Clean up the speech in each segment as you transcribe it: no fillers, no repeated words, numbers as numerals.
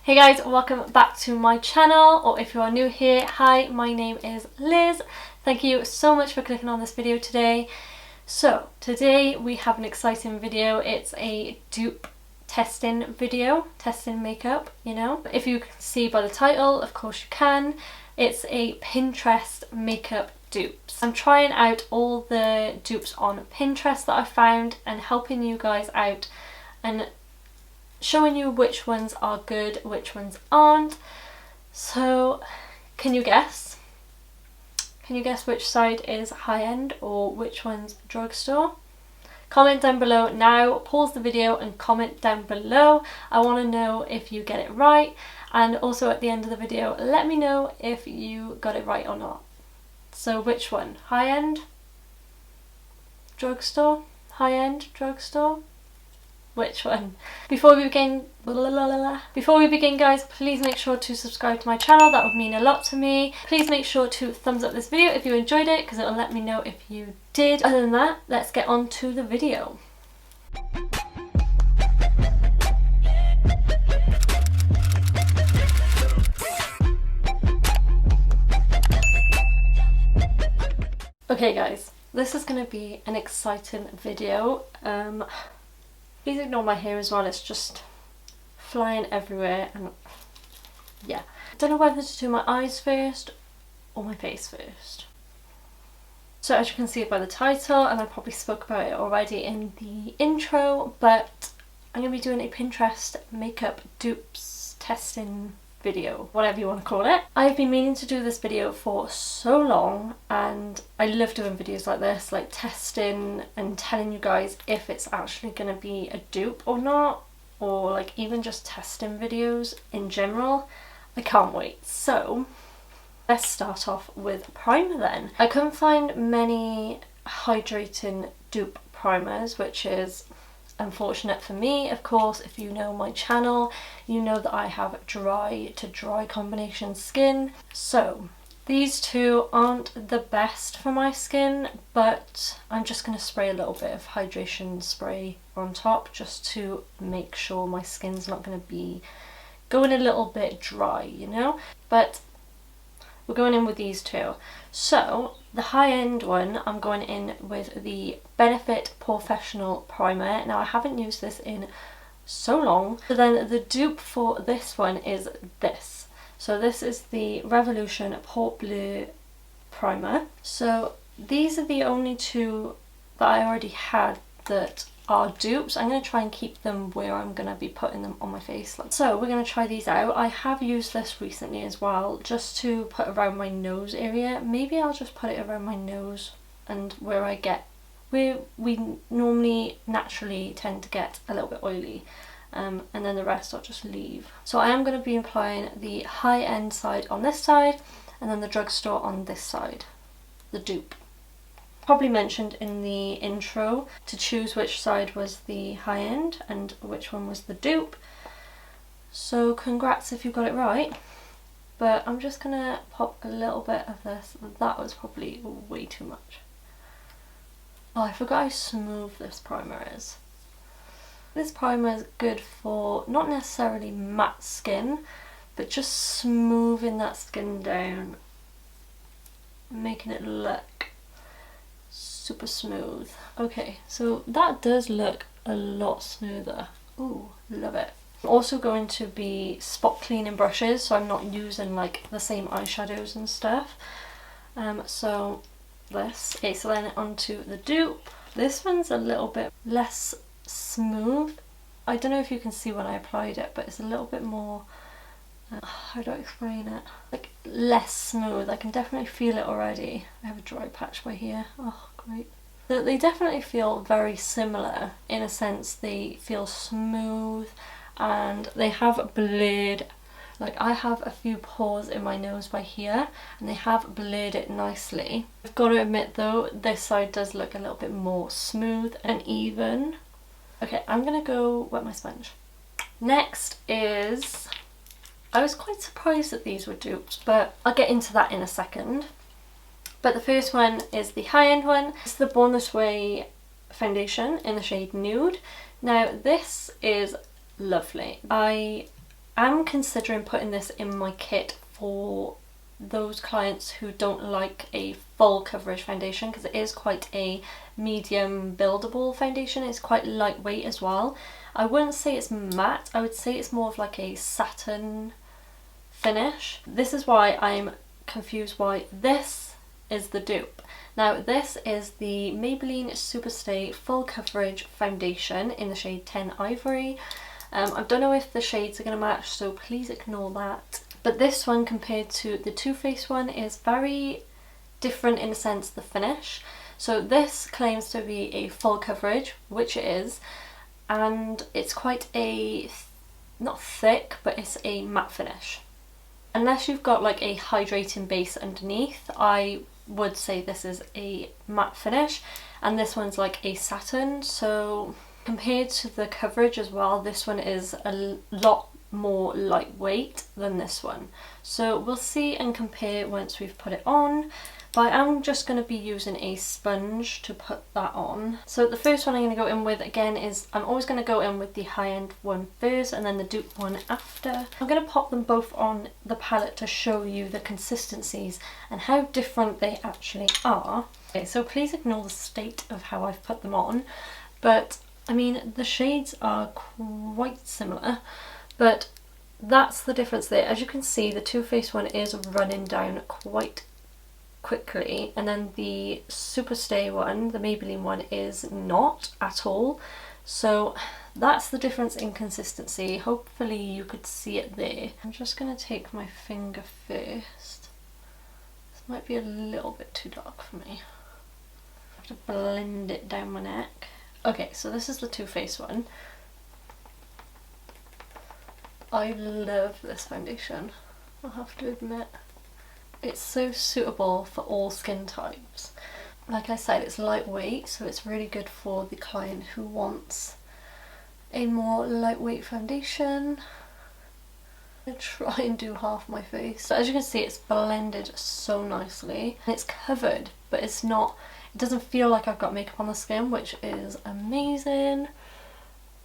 Hey guys, welcome back to my channel, or if you are new here, hi, my name is Liz. Thank you so much for clicking on this video today. So today we have an exciting video. It's a dupe testing video, testing makeup, you know. If you can see by the title, of course you can. It's a Pinterest makeup dupes. I'm trying out all the dupes on Pinterest that I found and helping you guys out and showing you which ones are good, which ones aren't. So can you guess? Can you guess which side is high-end or which one's drugstore? Comment down below now, pause the video and comment down below. I want to know if you get it right, and also at the end of the video let me know if you got it right or not. So which one? High-end? Drugstore? High-end? Drugstore? Which one? Before we begin guys, please make sure to subscribe to my channel. That would mean a lot to me. Please make sure to thumbs up this video if you enjoyed it, because it'll let me know if you did. Other than that, let's get on to the video. Okay guys, this is going to be an exciting video. Please ignore my hair as well, it's just flying everywhere and yeah. I don't know whether to do my eyes first or my face first. So as you can see by the title, and I probably spoke about it already in the intro, but I'm going to be doing a Pinterest makeup dupes testing video, whatever you want to call it. I've been meaning to do this video for so long, and I love doing videos like this, like testing and telling you guys if it's actually going to be a dupe or not, or like even just testing videos in general. I can't wait. So let's start off with primer then. I couldn't find many hydrating dupe primers, which is unfortunate for me. Of course, if you know my channel, you know that I have dry to dry combination skin. So these two aren't the best for my skin, but I'm just going to spray a little bit of hydration spray on top just to make sure my skin's not going to be going a little bit dry, you know. But we're going in with these two. So the high-end one, I'm going in with the Benefit Professional Primer. Now I haven't used this in so long. So then the dupe for this one is this. So this is the Revolution Port Bleu Primer. So these are the only two that I already had that are dupes. I'm going to try and keep them where I'm going to be putting them on my face. So we're going to try these out. I have used this recently as well, just to put around my nose area. Maybe I'll just put it around my nose and where we normally naturally tend to get a little bit oily, and then the rest I'll just leave. So I am going to be applying the high-end side on this side and then the drugstore on this side, the dupe. Probably mentioned in the intro to choose which side was the high end and which one was the dupe. So congrats if you got it right. But I'm just gonna pop a little bit of this. That was probably way too much. Oh, I forgot how smooth this primer is. This primer is good for not necessarily matte skin, but just smoothing that skin down, making it look super smooth. Okay, so that does look a lot smoother. Ooh, love it. I'm also going to be spot cleaning brushes, so I'm not using like the same eyeshadows and stuff. So this. Okay, so then onto the dupe. This one's a little bit less smooth. I don't know if you can see when I applied it, but it's a little bit more, how do I explain it? Like less smooth. I can definitely feel it already. I have a dry patch by here. Oh, great. They definitely feel very similar in a sense. They feel smooth and they have blurred, like I have a few pores in my nose by here and they have blurred it nicely. I've got to admit though, this side does look a little bit more smooth and even. Okay, I'm gonna go wet my sponge. Next is, I was quite surprised that these were dupes, but I'll get into that in a second. But the first one is the high-end one. It's the Born This Way foundation in the shade Nude. Now this is lovely. I I'm considering putting this in my kit for those clients who don't like a full coverage foundation, because it is quite a medium buildable foundation. It's quite lightweight as well. I wouldn't say it's matte, I would say it's more of like a satin finish. This is why I'm confused why this is the dupe. Now this is the Maybelline Superstay Full Coverage Foundation in the shade 10 Ivory. I don't know if the shades are going to match, so please ignore that. But this one compared to the Too Faced one is very different in a sense, the finish. So this claims to be a full coverage, which it is, and it's quite a, not thick, but it's a matte finish. Unless you've got like a hydrating base underneath, I would say this is a matte finish, and this one's like a satin. So compared to the coverage as well, this one is a lot more lightweight than this one. So we'll see and compare once we've put it on. But I'm just going to be using a sponge to put that on. So the first one I'm going to go in with again is, I'm always going to go in with the high-end one first and then the dupe one after. I'm going to pop them both on the palette to show you the consistencies and how different they actually are. Okay, so please ignore the state of how I've put them on. But I mean, the shades are quite similar, but that's the difference there. As you can see, the Too Faced one is running down quite quickly, and then the Superstay one, the Maybelline one, is not at all. So that's the difference in consistency. Hopefully you could see it there. I'm just going to take my finger first. This might be a little bit too dark for me. I have to blend it down my neck. Okay, so this is the Too Faced one. I love this foundation, I have to admit. It's so suitable for all skin types. Like I said, it's lightweight, so it's really good for the client who wants a more lightweight foundation. I'm going to try and do half my face. So as you can see, it's blended so nicely. And it's covered, but it's not, it doesn't feel like I've got makeup on the skin, which is amazing.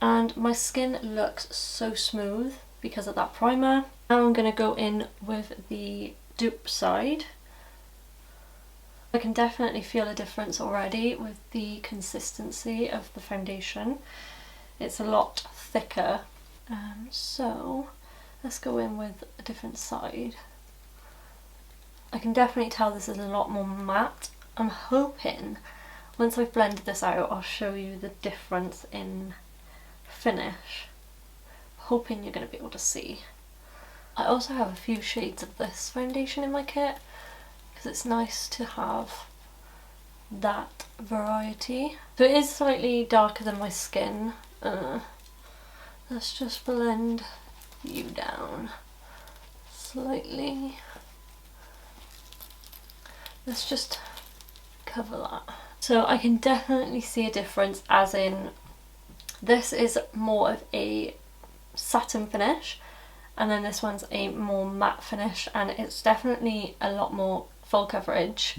And my skin looks so smooth because of that primer. Now I'm going to go in with the dupe side. I can definitely feel a difference already with the consistency of the foundation. It's a lot thicker. So let's go in with a different side. I can definitely tell this is a lot more matte. I'm hoping once I've blended this out, I'll show you the difference in finish. Hoping you're going to be able to see. I also have a few shades of this foundation in my kit because it's nice to have that variety. So it is slightly darker than my skin. Let's just blend you down slightly. Let's just cover that. So I can definitely see a difference, as in this is more of a satin finish and then this one's a more matte finish, and it's definitely a lot more full coverage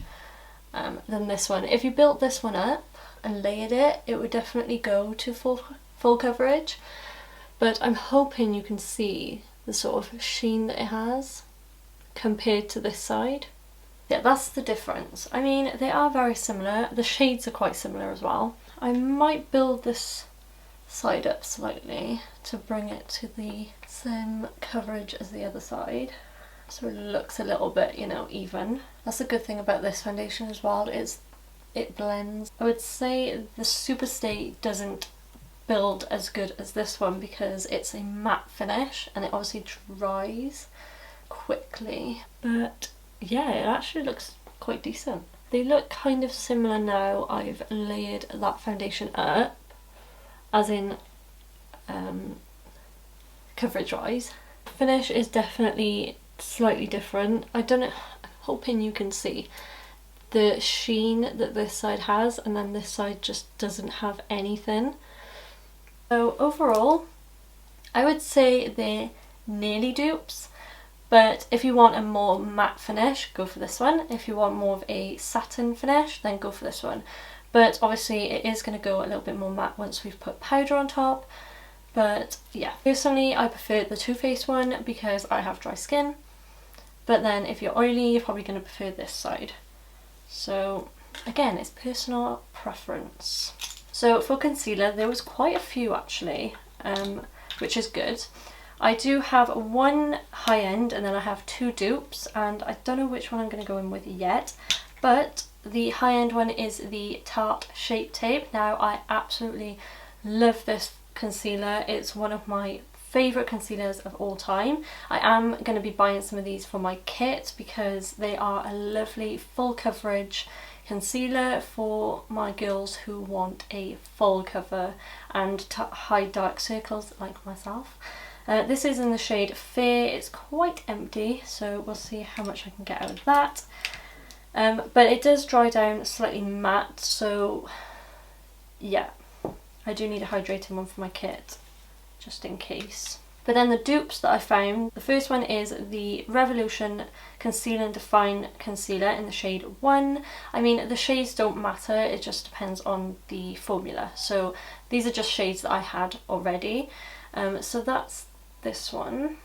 than this one. If you built this one up and layered it, it would definitely go to full coverage, but I'm hoping you can see the sort of sheen that it has compared to this side. Yeah, that's the difference. I mean, they are very similar. The shades are quite similar as well. I might build this side up slightly to bring it to the same coverage as the other side, so it looks a little bit, you know, even. That's the good thing about this foundation as well, is it blends. I would say the Superstay doesn't build as good as this one because it's a matte finish and it obviously dries quickly, but yeah, it actually looks quite decent. They look kind of similar now I've layered that foundation up, as in coverage wise. Finish is definitely slightly different. I don't know, I'm hoping you can see the sheen that this side has, and then this side just doesn't have anything. So overall, I would say they're nearly dupes, but if you want a more matte finish, go for this one. If you want more of a satin finish, then go for this one. But obviously it is going to go a little bit more matte once we've put powder on top. But yeah, personally I prefer the Too Faced one because I have dry skin, but then if you're oily you're probably going to prefer this side. So again, it's personal preference. So for concealer, there was quite a few actually, which is good. I do have one high end and then I have two dupes, and I don't know which one I'm going to go in with yet, but the high end one is the Tarte Shape Tape. Now I absolutely love this concealer. It's one of my favourite concealers of all time. I am going to be buying some of these for my kit because they are a lovely full coverage concealer for my girls who want a full cover and to hide dark circles like myself. This is in the shade Fair. It's quite empty, so we'll see how much I can get out of that. But it does dry down slightly matte, so yeah, I do need a hydrating one for my kit, just in case. But then the dupes that I found, the first one is the Revolution Conceal and Define Concealer in the shade 1. I mean, the shades don't matter, it just depends on the formula. So these are just shades that I had already. So that's this one.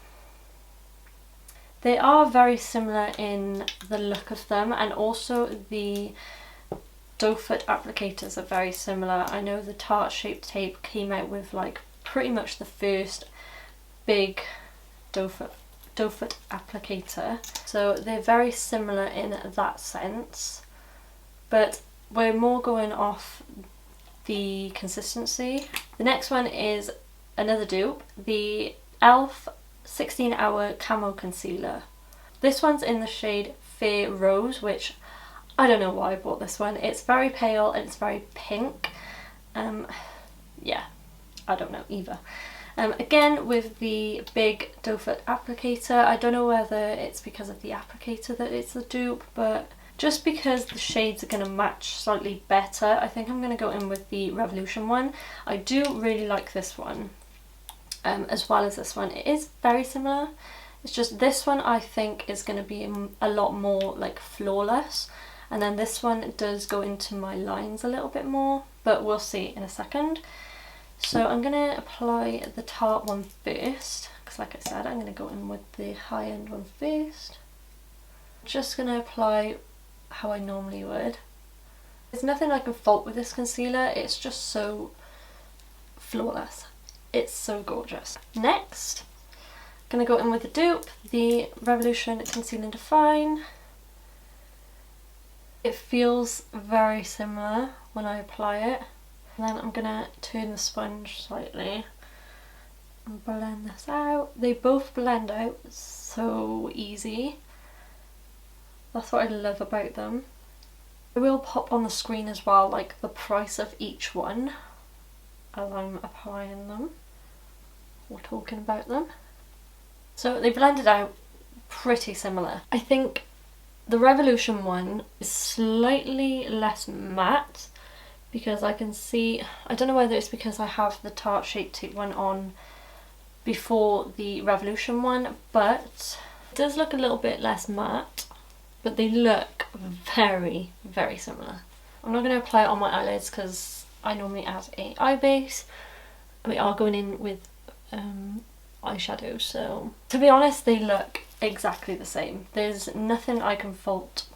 They are very similar in the look of them, and also the doe foot applicators are very similar. I know the Tarte Shape Tape came out with like pretty much the first big doe foot applicator, so they're very similar in that sense, but we're more going off the consistency. The next one is another dupe, the e.l.f. 16-Hour Camo Concealer. This one's in the shade Fair Rose, which I don't know why I bought this one. It's very pale and it's very pink. Yeah, I don't know either. Again with the big doe foot applicator. I don't know whether it's because of the applicator that it's the dupe, but just because the shades are going to match slightly better, I think I'm going to go in with the Revolution one. I do really like this one, as well as this one. It is very similar. It's just this one I think is going to be a lot more like flawless, and then this one does go into my lines a little bit more, but we'll see in a second. So I'm going to apply the Tarte one first, because like I said, I'm going to go in with the high-end one first. Just going to apply how I normally would. There's nothing I can fault with this concealer, it's just so flawless. It's so gorgeous. Next, I'm going to go in with the dupe, the Revolution Conceal and Define. It feels very similar when I apply it. And then I'm going to turn the sponge slightly and blend this out. They both blend out so easy. That's what I love about them. I will pop on the screen as well like the price of each one as I'm applying them or talking about them. So they blended out pretty similar. I think the Revolution one is slightly less matte, because I can see, I don't know whether it's because I have the Tarte Shape Tape one on before the Revolution one, but it does look a little bit less matte, but they look very, very similar. I'm not going to apply it on my eyelids because I normally add a eye base. We are going in with eyeshadow, so to be honest they look exactly the same. There's nothing I can fault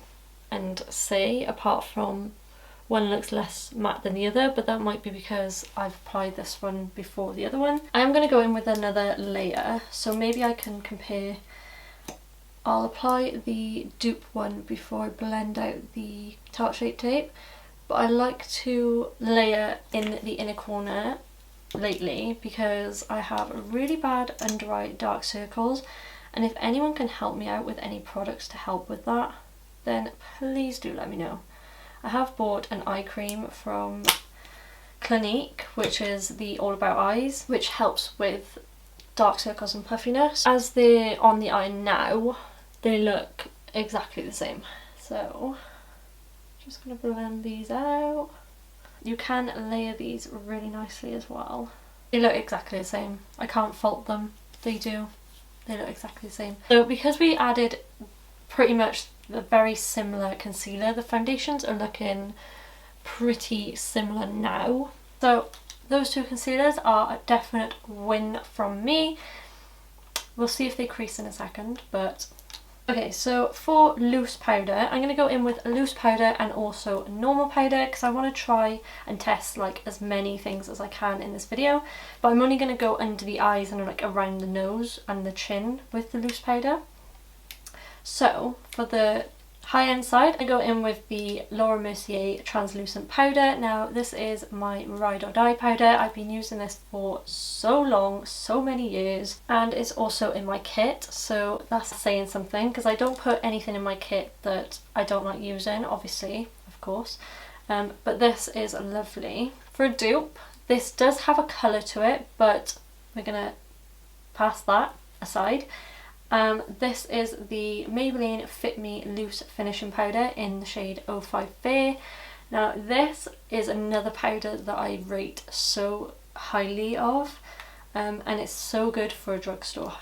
and say apart from one looks less matte than the other, but that might be because I've applied this one before the other one. I am going to go in with another layer, so maybe I can compare. I'll apply the dupe one before I blend out the Tarte Shape Tape, but I like to layer in the inner corner lately because I have really bad under eye dark circles, and if anyone can help me out with any products to help with that, then please do let me know. I have bought an eye cream from Clinique, which is the All About Eyes, which helps with dark circles and puffiness. As they're on the eye now, they look exactly the same. So, just going to blend these out. You can layer these really nicely as well. They look exactly the same. I can't fault them. They do. They look exactly the same. So because we added pretty much a very similar concealer, the foundations are looking pretty similar now. So those two concealers are a definite win from me. We'll see if they crease in a second, but... Okay, so for loose powder, I'm going to go in with loose powder and also normal powder because I want to try and test like as many things as I can in this video. But I'm only going to go under the eyes and like around the nose and the chin with the loose powder. So for the high-end side, I go in with the Laura Mercier translucent powder. Now this is my ride or die powder. I've been using this for so long, so many years, and it's also in my kit, so that's saying something because I don't put anything in my kit that I don't like using, obviously, of course, but this is lovely. For a dupe, this does have a colour to it, but we're gonna pass that aside. This is the Maybelline Fit Me Loose Finishing Powder in the shade 05 Fair. Now this is another powder that I rate so highly of, and it's so good for a drugstore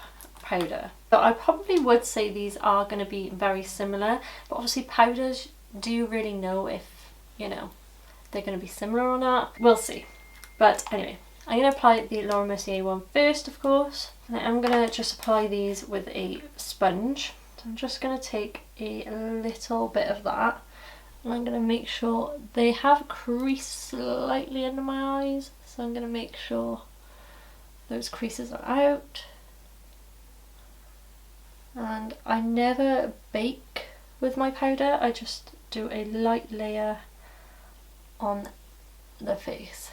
powder. But I probably would say these are going to be very similar, but obviously powders, do you really know if, you know, they're going to be similar or not? We'll see. But anyway, I'm going to apply the Laura Mercier one first, of course. And I'm going to just apply these with a sponge. So I'm just going to take a little bit of that. And I'm going to make sure they have creased slightly under my eyes. So I'm going to make sure those creases are out. And I never bake with my powder. I just do a light layer on the face.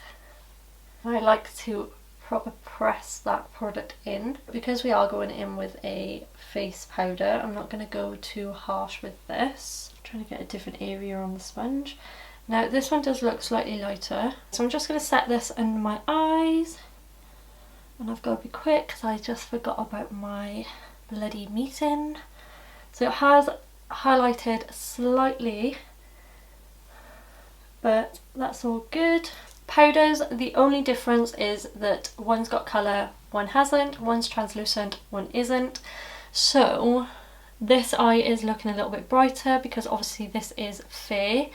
I like to proper press that product in. Because we are going in with a face powder, I'm not going to go too harsh with this. I'm trying to get a different area on the sponge. Now this one does look slightly lighter, so I'm just going to set this under my eyes, and I've got to be quick because I just forgot about my bloody meeting. So it has highlighted slightly, but that's all good. Powders, the only difference is that one's got colour, one hasn't, one's translucent, one isn't. So this eye is looking a little bit brighter because obviously this is fair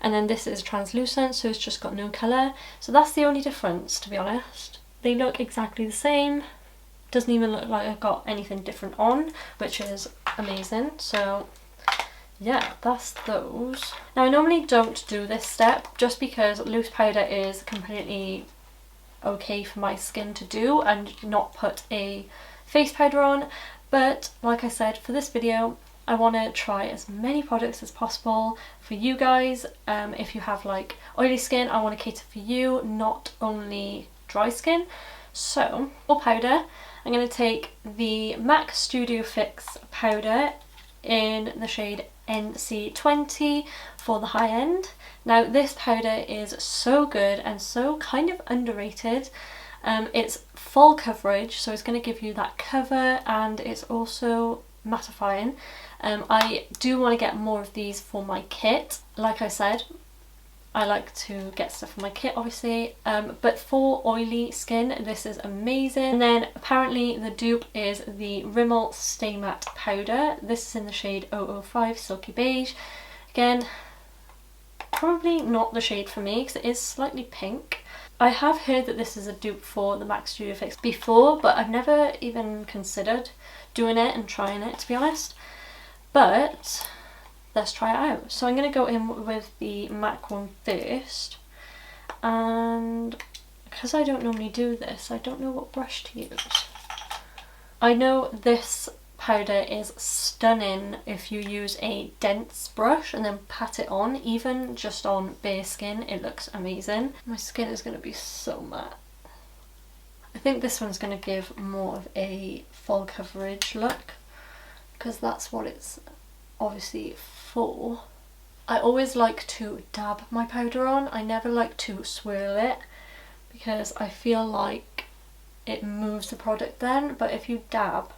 and then this is translucent, so it's just got no colour. So that's the only difference, to be honest. They look exactly the same. Doesn't even look like I've got anything different on, which is amazing. So yeah, that's those. Now I normally don't do this step just because loose powder is completely okay for my skin to do and not put a face powder on, but like I said, for this video I want to try as many products as possible for you guys. If you have like oily skin, I want to cater for you, not only dry skin. So for powder, I'm going to take the MAC Studio Fix powder in the shade NC20 for the high end. Now this powder is so good and so kind of underrated. It's full coverage, so it's going to give you that cover, and it's also mattifying. I do want to get more of these for my kit. Like I said, I like to get stuff for my kit, obviously, but for oily skin this is amazing. And then apparently the dupe is the Rimmel Stay Matte powder. This is in the shade 005 Silky Beige. Again, probably not the shade for me because it is slightly pink. I have heard that this is a dupe for the MAC Studio Fix before, but I've never even considered doing it and trying it, to be honest. But let's try it out. So I'm going to go in with the MAC one first, and because I don't normally do this, I don't know what brush to use. I know this powder is stunning if you use a dense brush and then pat it on, even just on bare skin, it looks amazing. My skin is going to be so matte. I think this one's going to give more of a full coverage look because that's what it's obviously for. I always like to dab my powder on. I never like to swirl it because I feel like it moves the product then, but if you dab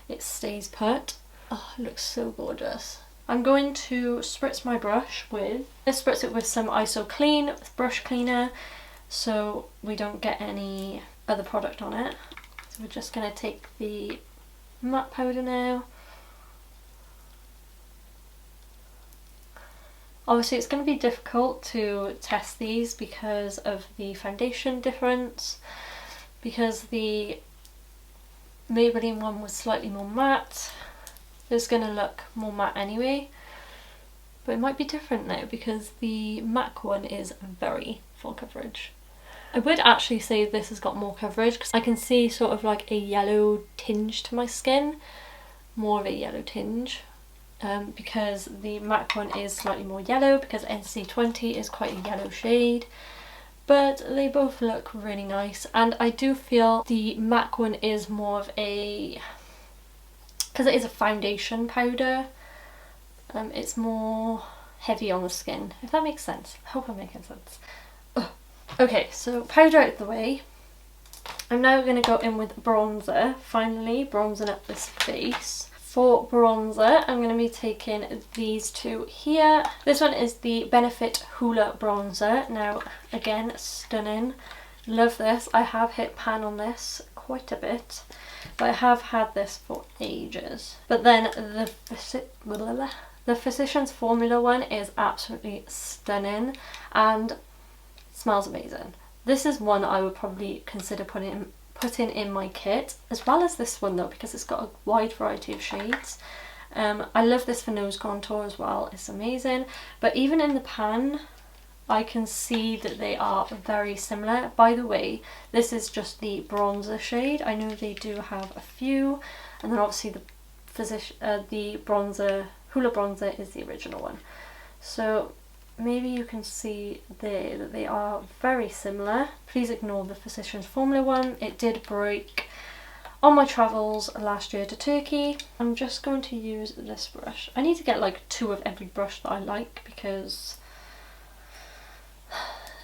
it stays put. Oh, it looks so gorgeous. I'm going to spritz my brush with, let's spritz it with some ISO Clean brush cleaner so we don't get any other product on it. So we're just going to take the matte powder now. Obviously it's going to be difficult to test these because of the foundation difference, because the Maybelline one was slightly more matte. It's going to look more matte anyway, but it might be different now because the MAC one is very full coverage. I would actually say this has got more coverage because I can see sort of like a yellow tinge to my skin, more of a yellow tinge, because the MAC one is slightly more yellow because NC20 is quite a yellow shade. But they both look really nice, and I do feel the MAC one is more of a, because it is a foundation powder, it's more heavy on the skin, if that makes sense. I hope I'm making sense. Ugh. Okay, so powder out of the way. I'm now going to go in with bronzer, finally bronzing up this face. For bronzer, I'm going to be taking these two here. This one is the Benefit Hoola bronzer. Now, again, stunning. Love this. I have hit pan on this quite a bit, but I have had this for ages. But then the Physicians Formula one is absolutely stunning and smells amazing. This is one I would probably consider putting in my kit, as well as this one though, because it's got a wide variety of shades. I love this for nose contour as well, it's amazing. But even in the pan, I can see that they are very similar. By the way, this is just the bronzer shade. I know they do have a few, and then obviously the bronzer, Hoola bronzer is the original one. So maybe you can see there that they are very similar. Please ignore the Physicians Formula one. It did break on my travels last year to Turkey. I'm just going to use this brush. I need to get like 2 of every brush that I like because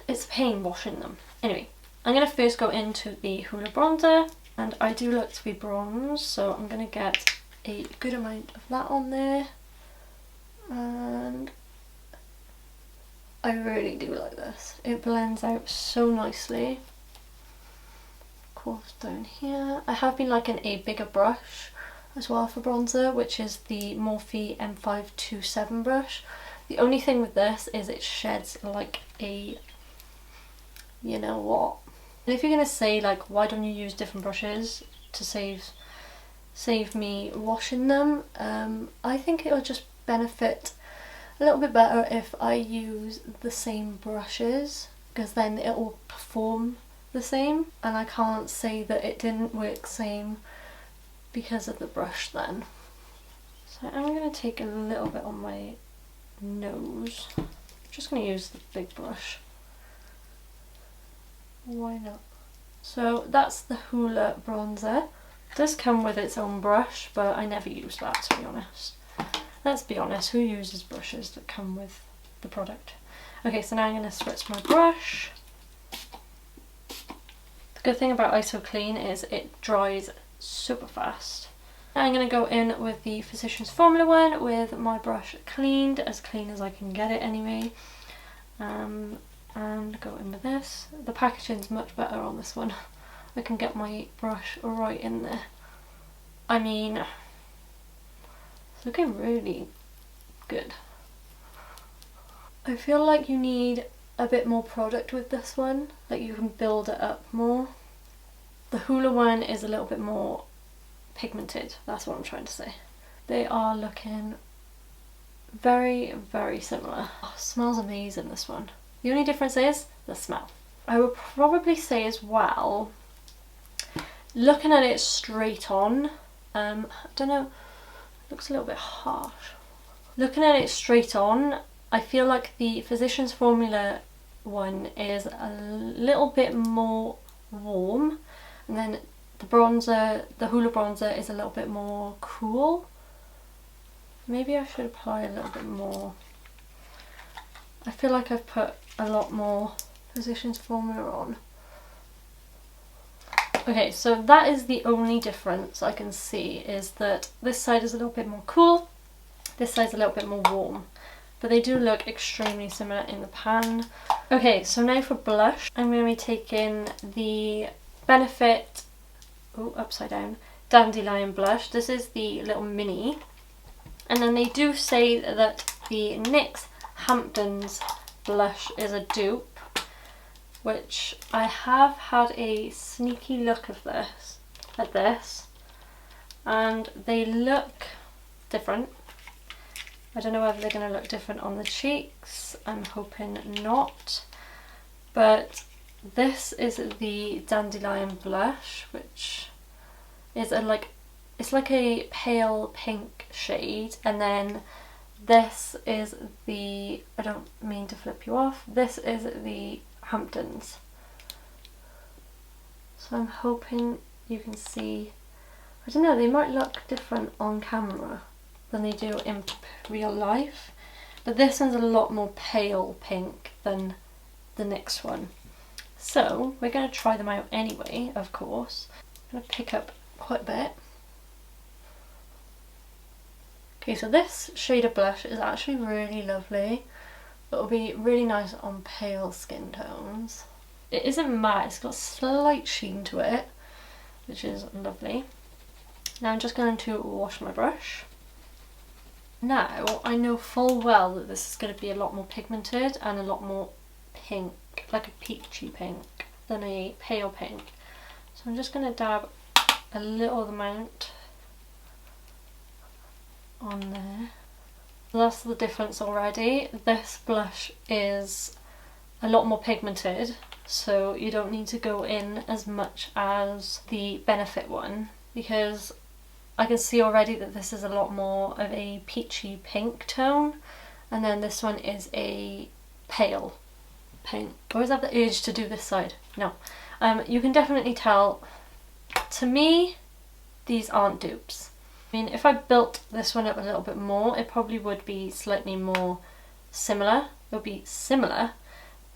it's a pain washing them. Anyway, I'm going to first go into the Hoola bronzer, and I do look to be bronze, so I'm going to get a good amount of that on there. And I really do like this. It blends out so nicely. Of course, down here. I have been liking a bigger brush as well for bronzer, which is the Morphe M527 brush. The only thing with this is it sheds like a, you know what. And if you're going to say like, why don't you use different brushes to save me washing them, I think it'll just benefit a little bit better if I use the same brushes, because then it will perform the same, and I can't say that it didn't work same because of the brush then. So I'm going to take a little bit on my nose. I'm just going to use the big brush. Why not? So that's the Hoola bronzer. It does come with its own brush, but I never use that, to be honest. Let's be honest, who uses brushes that come with the product? Okay, so now I'm going to spritz my brush. The good thing about ISO Clean is it dries super fast. Now I'm going to go in with the Physicians Formula one with my brush cleaned, as clean as I can get it anyway. And go in with this. The packaging's much better on this one. I can get my brush right in there. I mean, it's looking really good. I feel like you need a bit more product with this one, like you can build it up more. The Hoola one is a little bit more pigmented, that's what I'm trying to say. They are looking very, very similar. Oh, smells amazing, this one. The only difference is the smell. I would probably say as well, looking at it straight on, I don't know, looks a little bit harsh. Looking at it straight on, I feel like the Physicians Formula one is a little bit more warm, and then the bronzer, the Hoola bronzer, is a little bit more cool. Maybe I should apply a little bit more. I feel like I've put a lot more Physicians Formula on. Okay, so that is the only difference I can see, is that this side is a little bit more cool, this side's a little bit more warm, but they do look extremely similar in the pan. Okay, so now for blush, I'm going to be taking the Benefit, oh, upside down, Dandelion blush. This is the little mini, and then they do say that the NYX Hamptons blush is a dupe, which I have had a sneaky look of this, at this, and they look different. I don't know whether they're going to look different on the cheeks. I'm hoping not. But this is the Dandelion blush, which is it's like a pale pink shade, and then this is the, I don't mean to flip you off, this is the Hamptons. So I'm hoping you can see, I don't know, they might look different on camera than they do in real life, but this one's a lot more pale pink than the next one. So we're going to try them out anyway, of course. I'm going to pick up quite a bit. Okay, so this shade of blush is actually really lovely. It'll be really nice on pale skin tones. It isn't matte, it's got a slight sheen to it, which is lovely. Now I'm just going to wash my brush. Now I know full well that this is going to be a lot more pigmented and a lot more pink, like a peachy pink, than a pale pink. So I'm just going to dab a little amount on there. That's the difference already. This blush is a lot more pigmented, so you don't need to go in as much as the Benefit one, because I can see already that this is a lot more of a peachy pink tone, and then this one is a pale pink. I always have the urge to do this side. No. You can definitely tell, to me, these aren't dupes. I mean, if I built this one up a little bit more, it probably would be slightly more similar. It would be similar,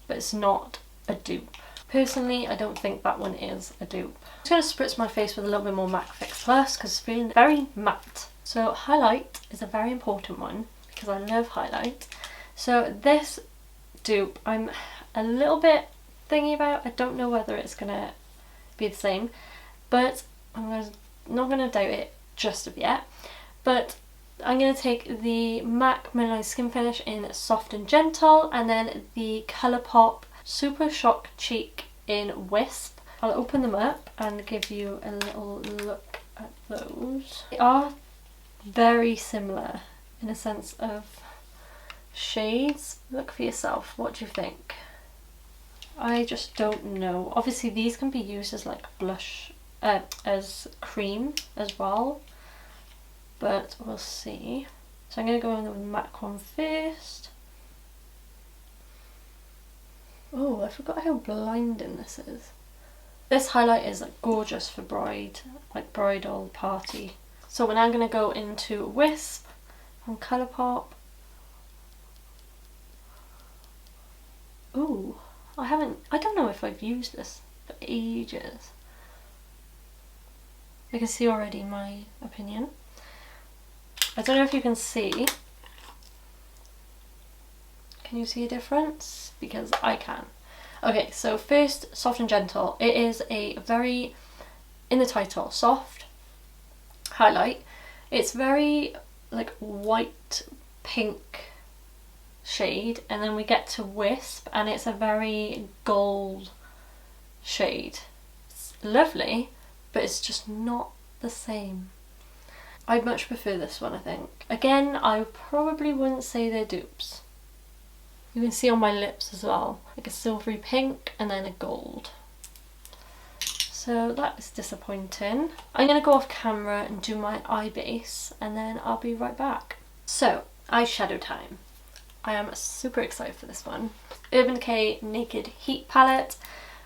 but it's not a dupe. Personally, I don't think that one is a dupe. I'm just going to spritz my face with a little bit more MAC Fix Plus because it's feeling very matte. So highlight is a very important one because I love highlight. So this dupe, I'm a little bit thingy about. I don't know whether it's going to be the same, but I'm not going to doubt it just yet. But I'm going to take the MAC Mineralized Skin Finish in Soft and Gentle, and then the Colourpop Super Shock Cheek in Wisp. I'll open them up and give you a little look at those. They are very similar in a sense of shades. Look for yourself. What do you think? I just don't know. Obviously these can be used as like blush, as cream as well, but we'll see. So I'm going to go in with the MAC one first. Oh, I forgot how blinding this is. This highlight is like gorgeous for bridal party. So we're now going to go into Wisp from Colourpop. Ooh, I don't know if I've used this for ages. You can see already my opinion. I don't know if you can see. Can you see a difference? Because I can. Okay, so first, Soft and Gentle. It is a very, in the title, soft highlight. It's very like white pink shade, and then we get to Wisp and it's a very gold shade. It's lovely, but it's just not the same. I'd much prefer this one, I think. Again, I probably wouldn't say they're dupes. You can see on my lips as well, like a silvery pink and then a gold. So that is disappointing. I'm going to go off camera and do my eye base and then I'll be right back. So, eyeshadow time. I am super excited for this one. Urban Decay Naked Heat palette,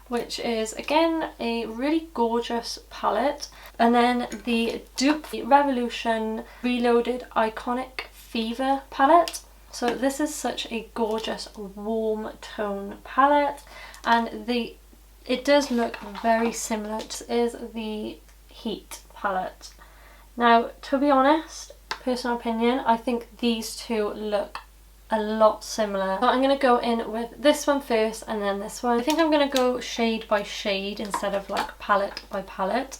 which is again a really gorgeous palette. And then the Dupe Revolution Reloaded Iconic Fever palette. So this is such a gorgeous warm tone palette, and it does look very similar. It is the Heat palette. Now, to be honest, personal opinion, I think these two look a lot similar. So I'm going to go in with this one first and then this one. I think I'm going to go shade by shade instead of like palette by palette.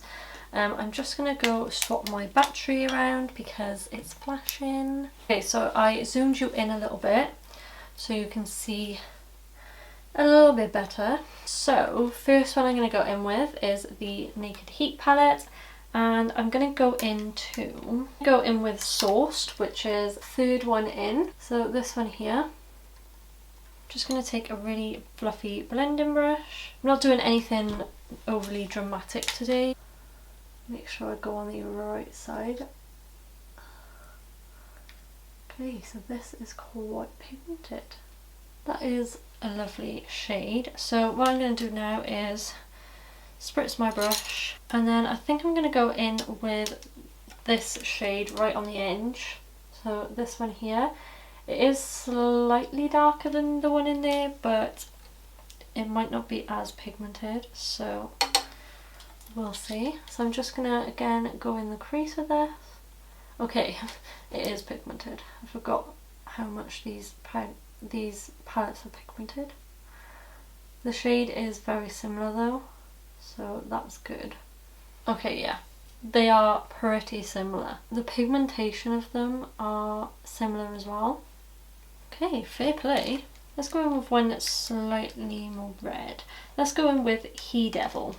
I'm just going to go swap my battery around because it's flashing. Okay, so I zoomed you in a little bit. so you can see a little bit better. So first one I'm going to go in with is the Naked Heat palette, and I'm going to go in with Sourced, which is third one in. So this one here. Just going to take a really fluffy blending brush. I'm not doing anything overly dramatic today. Make sure I go on the right side. Okay, so this is quite pigmented. That is a lovely shade. So what I'm going to do now is spritz my brush, and then I think I'm going to go in with this shade right on the edge. So this one here. It is slightly darker than the one in there, but it might not be as pigmented, so we'll see. So I'm just gonna again go in the crease with this. Okay, it is pigmented. I forgot how much these palettes are pigmented. The shade is very similar though, so that's good. Okay, yeah, they are pretty similar. The pigmentation of them are similar as well. Okay, fair play. Let's go in with one that's slightly more red. Let's go in with He Devil,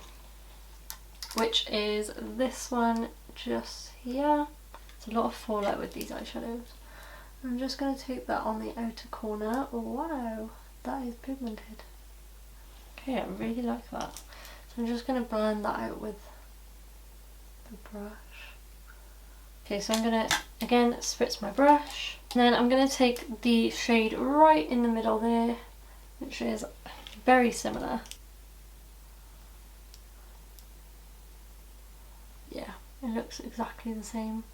which is this one just here. It's a lot of fallout with these eyeshadows. I'm just going to take that on the outer corner. Oh, wow, that is pigmented. Okay, I really like that. So I'm just going to blend that out with the brush. Okay, so I'm going to, again, spritz my brush. And then I'm going to take the shade right in the middle there, which is very similar. Yeah, it looks exactly the same.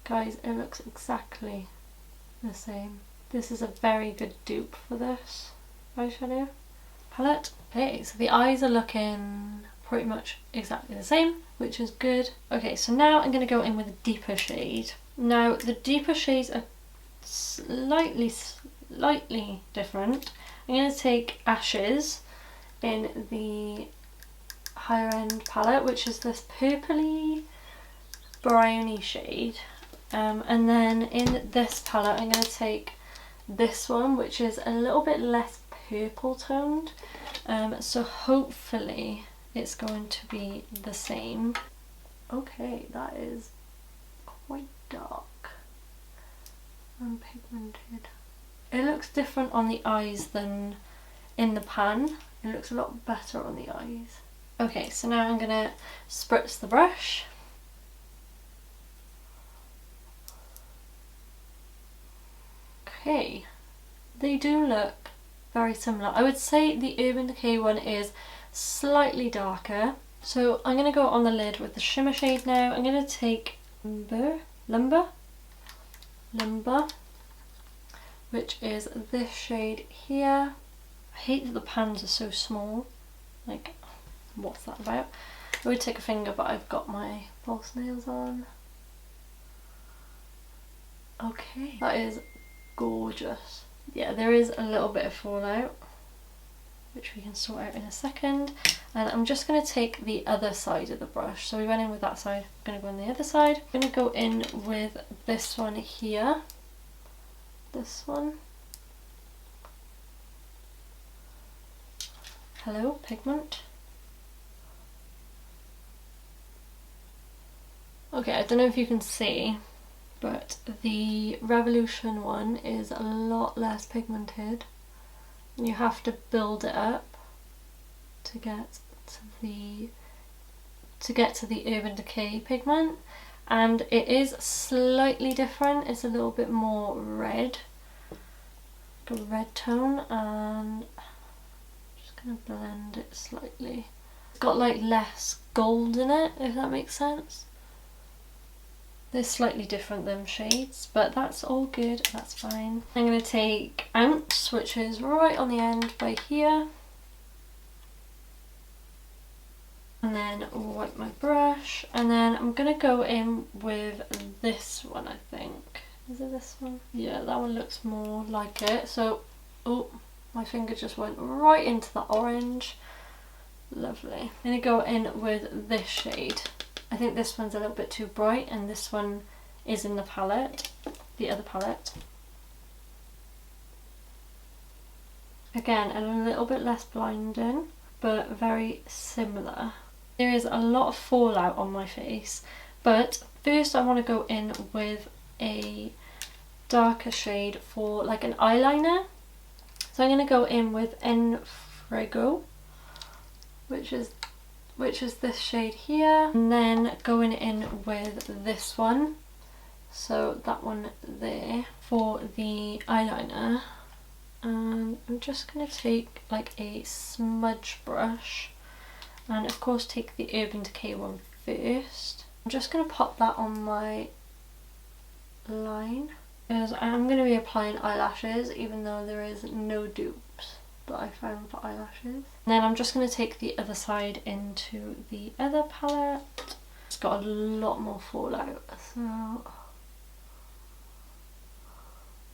Guys, it looks exactly the same. This is a very good dupe for this eyeshadow palette. Okay, so the eyes are looking pretty much exactly the same, which is good. Okay, so now I'm going to go in with a deeper shade. Now, the deeper shades are slightly different. I'm going to take Ashes in the higher end palette, which is this purpley browny shade. And then in this palette I'm going to take this one, which is a little bit less purple toned. So hopefully it's going to be the same. Okay, that is quite dark and pigmented. It looks different on the eyes than in the pan. It looks a lot better on the eyes. Okay, so now I'm gonna spritz the brush. Okay, they do look very similar. I would say the Urban Decay one is slightly darker. So I'm going to go on the lid with the shimmer shade now. I'm going to take Lumber, which is this shade here. I hate that the pans are so small. Like, what's that about? I would take a finger, but I've got my false nails on. Okay, that is gorgeous. Yeah, there is a little bit of fallout, which we can sort out in a second. And I'm just going to take the other side of the brush. So we went in with that side, I'm going to go on the other side. I'm going to go in with this one here. This one. Hello, pigment. Okay, I don't know if you can see, but the Revolution one is a lot less pigmented. You have to build it up to get to the Urban Decay pigment, and it is slightly different. It's a little bit more red, like a red tone, and I'm just gonna blend it slightly. It's got like less gold in it, if that makes sense. They're slightly different, them shades, but that's all good, that's fine. I'm going to take Ounce, which is right on the end by here. And then wipe my brush. And then I'm going to go in with this one, I think. Is it this one? Yeah, that one looks more like it. So, oh, my finger just went right into that orange. Lovely. I'm going to go in with this shade. I think this one's a little bit too bright, and this one is in the palette, the other palette. Again, a little bit less blinding, but very similar. There is a lot of fallout on my face, but first I want to go in with a darker shade for like an eyeliner. So I'm going to go in with 𝑁𝐸𝐷𝐼𝐴, which is this shade here, and then going in with this one, so that one there, for the eyeliner. And I'm just going to take like a smudge brush and of course take the Urban Decay one first. I'm just going to pop that on my line because I am going to be applying eyelashes, even though there is no dupes that I found for eyelashes. And then I'm just going to take the other side into the other palette. It's got a lot more fallout, so...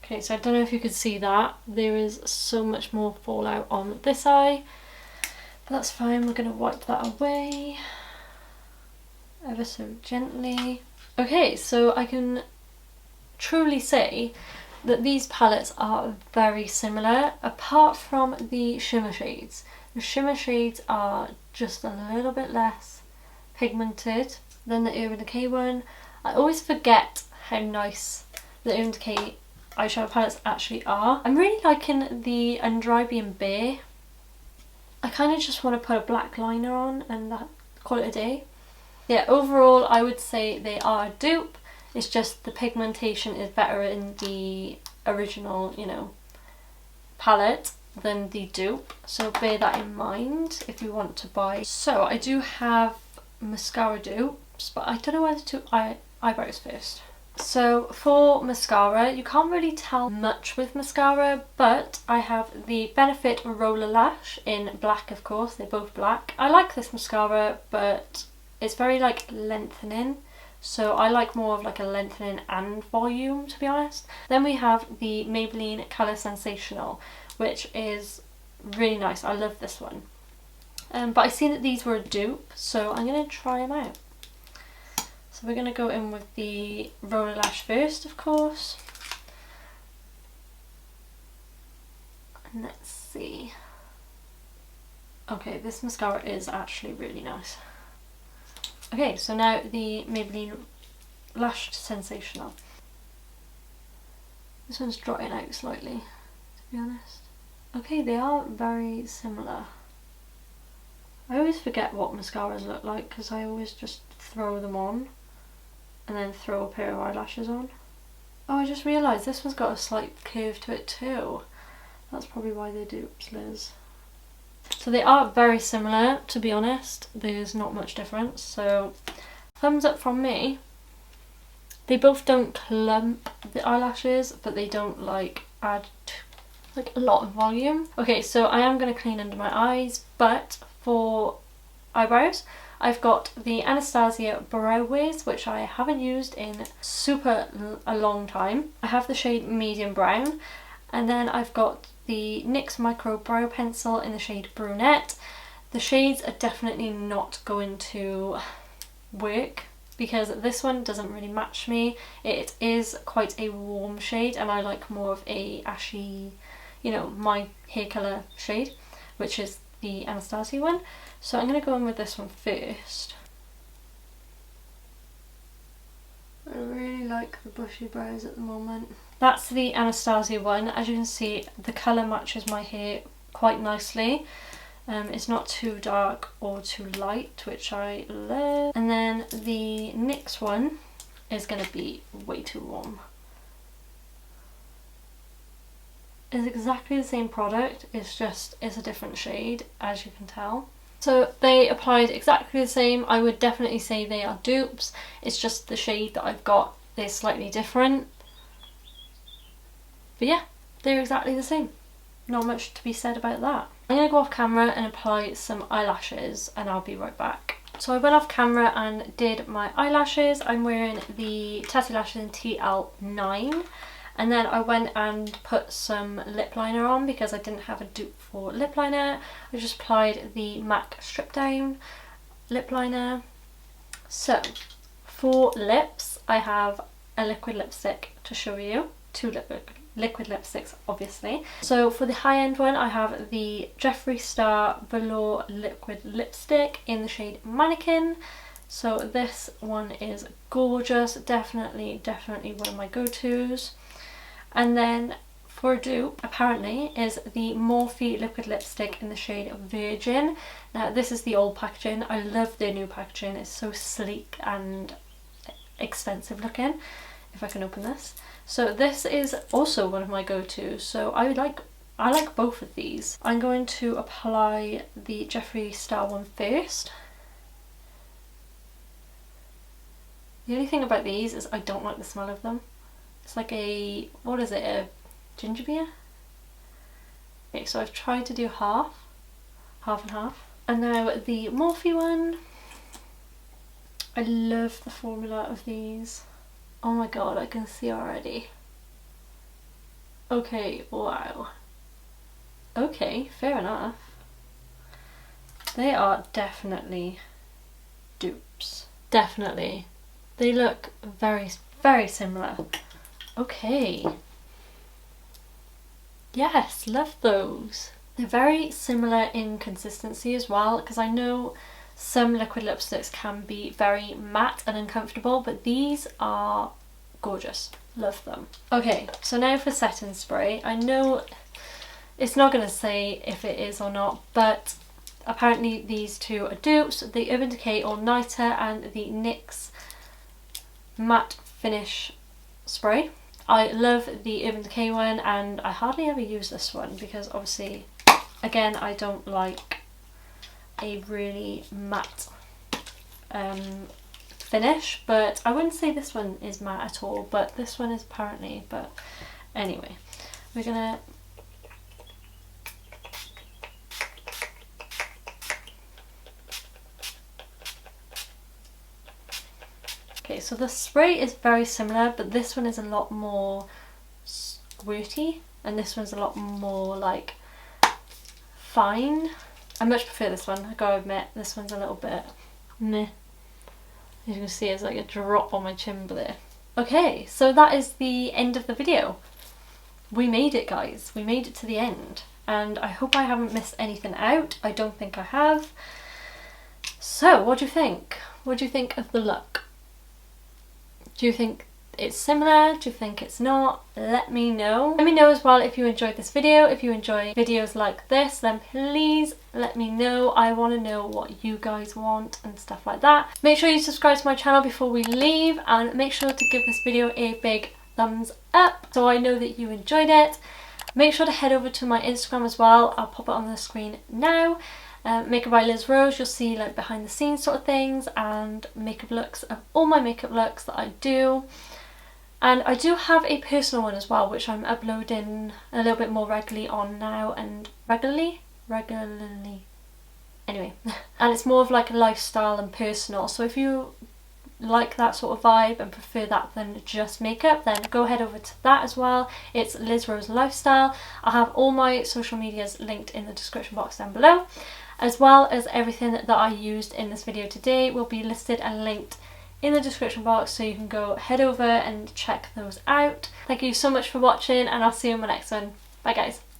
Okay, so I don't know if you could see that. There is so much more fallout on this eye. But that's fine, we're going to wipe that away ever so gently. Okay, so I can truly say that these palettes are very similar, apart from the shimmer shades. The shimmer shades are just a little bit less pigmented than the Urban Decay one. I always forget how nice the Urban Decay eyeshadow palettes actually are. I'm really liking the 𝐷𝐼𝐴. I kind of just want to put a black liner on and call it a day. Yeah, overall I would say they are a dupe. It's just the pigmentation is better in the original, you know, palette than the dupe. So bear that in mind if you want to buy. So I do have mascara dupes, but I don't know whether to do eyebrows first. So for mascara, you can't really tell much with mascara, but I have the Benefit Roller Lash in black, of course, they're both black. I like this mascara, but it's very like lengthening, so I like more of like a lengthening and volume, to be honest. Then we have the Maybelline Colour Sensational, which is really nice. I love this one. But I see that these were a dupe, so I'm going to try them out. So we're going to go in with the Roller Lash first, of course. And let's see. Okay, this mascara is actually really nice. Okay, so now the Maybelline Lash Sensational. This one's drying out slightly, to be honest. Okay, they are very similar. I always forget what mascaras look like because I always just throw them on and then throw a pair of eyelashes on. Oh, I just realised this one's got a slight curve to it too. That's probably why they're dupes, Liz. So they are very similar, to be honest. There's not much difference, so thumbs up from me. They both don't clump the eyelashes, but they don't like add like a lot of volume. Okay, so I am going to clean under my eyes, but for eyebrows I've got the Anastasia Brow Wiz, which I haven't used in a long time. I have the shade Medium Brown, and then I've got the NYX Micro Brow Pencil in the shade Brunette. The shades are definitely not going to work because this one doesn't really match me. It is quite a warm shade and I like more of a ashy, you know, my hair colour shade, which is the Anastasia one. So I'm going to go in with this one first. I really like the bushy brows at the moment. That's the Anastasia one. As you can see, the colour matches my hair quite nicely. It's not too dark or too light, which I love. And then the NYX one is going to be way too warm. It's exactly the same product, it's a different shade, as you can tell. So they applied exactly the same. I would definitely say they are dupes. It's just the shade that I've got is slightly different. But yeah, they're exactly the same. Not much to be said about that. I'm going to go off camera and apply some eyelashes and I'll be right back. So I went off camera and did my eyelashes. I'm wearing the Tatti Lashes in TL9. And then I went and put some lip liner on because I didn't have a dupe for lip liner. I just applied the MAC Strip Down lip liner. So for lips, I have a liquid lipstick to show you. Two liquid liquid lipsticks, obviously. So for the high-end one, I have the Jeffree Star Velour liquid lipstick in the shade Mannequin. So this one is gorgeous, definitely one of my go-tos. And then for a dupe, apparently, is the Morphe liquid lipstick in the shade Virgin. Now this is the old packaging. I love their new packaging. It's so sleek and expensive looking. If I can open this. So this is also one of my go-tos. So I like both of these. I'm going to apply the Jeffree Star one first. The only thing about these is I don't like the smell of them. It's like a, what is it, a ginger beer? Okay, so I've tried to do half and half. And now the Morphe one. I love the formula of these. Oh my god, I can see already. Okay, wow. Okay, fair enough. They are definitely dupes. Definitely. They look very similar. Okay. Yes, love those. They're very similar in consistency as well, because I know some liquid lipsticks can be very matte and uncomfortable, but these are gorgeous. Love them. Okay, so now for setting spray. I know it's not going to say if it is or not, but apparently these two are dupes. The Urban Decay All Nighter and the NYX Matte Finish Spray. I love the Urban Decay one, and I hardly ever use this one because obviously, again, I don't like a really matte finish, but I wouldn't say this one is matte at all, but this one is apparently. But anyway, we're gonna okay, so the spray is very similar, but this one is a lot more squirty and this one's a lot more like fine. I much prefer this one, I gotta admit. This one's a little bit meh. As you can see, it's like a drop on my chin there. Okay, so that is the end of the video. We made it, guys. We made it to the end. And I hope I haven't missed anything out. I don't think I have. So, what do you think? What do you think of the look? Do you think it's similar? Do you think it's not? Let me know. Let me know as well if you enjoyed this video. If you enjoy videos like this, then please let me know. I want to know what you guys want and stuff like that. Make sure you subscribe to my channel before we leave, and make sure to give this video a big thumbs up so I know that you enjoyed it. Make sure to head over to my Instagram as well. I'll pop it on the screen now. Makeup by Liz Rose. You'll see like behind the scenes sort of things and makeup looks of all my makeup looks that I do. And I do have a personal one as well, which I'm uploading a little bit more regularly on now, and regularly. Anyway, and it's more of like a lifestyle and personal. So if you like that sort of vibe and prefer that than just makeup, then go head over to that as well. It's Liz Rose Lifestyle. I'll have all my social medias linked in the description box down below, as well as everything that I used in this video today will be listed and linked in the description box, so you can go head over and check those out. Thank you so much for watching, and I'll see you in my next one. Bye guys.